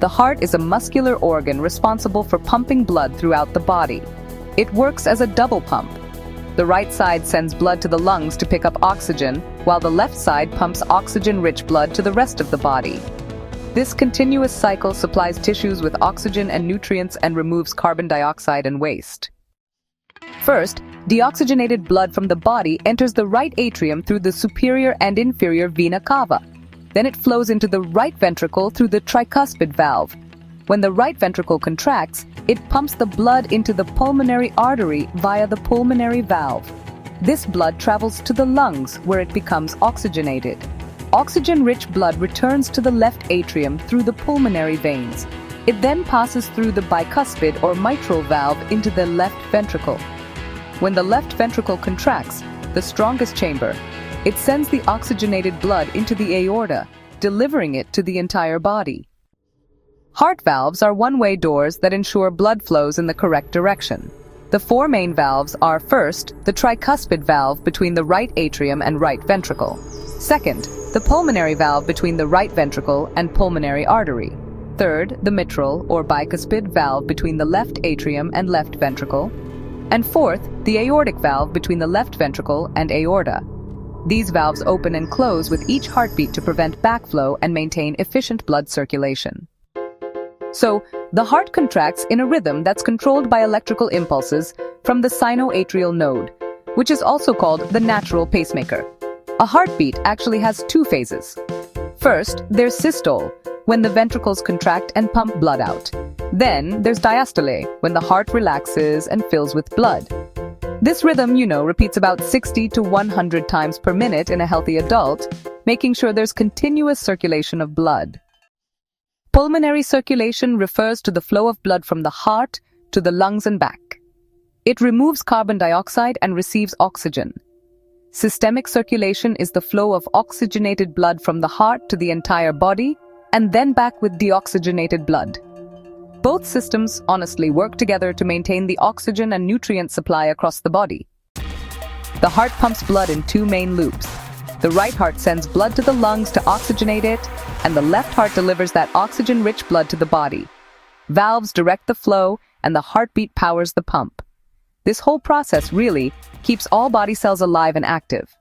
The heart is a muscular organ responsible for pumping blood throughout the body. It works as a double pump. The right side sends blood to the lungs to pick up oxygen, while the left side pumps oxygen-rich blood to the rest of the body. This continuous cycle supplies tissues with oxygen and nutrients and removes carbon dioxide and waste. First, deoxygenated blood from the body enters the right atrium through the superior and inferior vena cava. Then it flows into the right ventricle through the tricuspid valve. When the right ventricle contracts, it pumps the blood into the pulmonary artery via the pulmonary valve. This blood travels to the lungs, where it becomes oxygenated. Oxygen-rich blood returns to the left atrium through the pulmonary veins. It then passes through the bicuspid or mitral valve into the left ventricle. When the left ventricle contracts, the strongest chamber, it sends the oxygenated blood into the aorta, delivering it to the entire body. Heart valves are one-way doors that ensure blood flows in the correct direction. The four main valves are: first, the tricuspid valve between the right atrium and right ventricle. Second, the pulmonary valve between the right ventricle and pulmonary artery. Third, the mitral or bicuspid valve between the left atrium and left ventricle. And fourth, the aortic valve between the left ventricle and aorta. These valves open and close with each heartbeat to prevent backflow and maintain efficient blood circulation. So, the heart contracts in a rhythm that's controlled by electrical impulses from the sinoatrial node, which is also called the natural pacemaker. A heartbeat actually has two phases. First, there's systole, when the ventricles contract and pump blood out. Then, there's diastole, when the heart relaxes and fills with blood. This rhythm, repeats about 60 to 100 times per minute in a healthy adult, making sure there's continuous circulation of blood. Pulmonary circulation refers to the flow of blood from the heart to the lungs and back. It removes carbon dioxide and receives oxygen. Systemic circulation is the flow of oxygenated blood from the heart to the entire body and then back with deoxygenated blood. Both systems honestly work together to maintain the oxygen and nutrient supply across the body. The heart pumps blood in two main loops. The right heart sends blood to the lungs to oxygenate it, and the left heart delivers that oxygen-rich blood to the body. Valves direct the flow, and the heartbeat powers the pump. This whole process really keeps all body cells alive and active.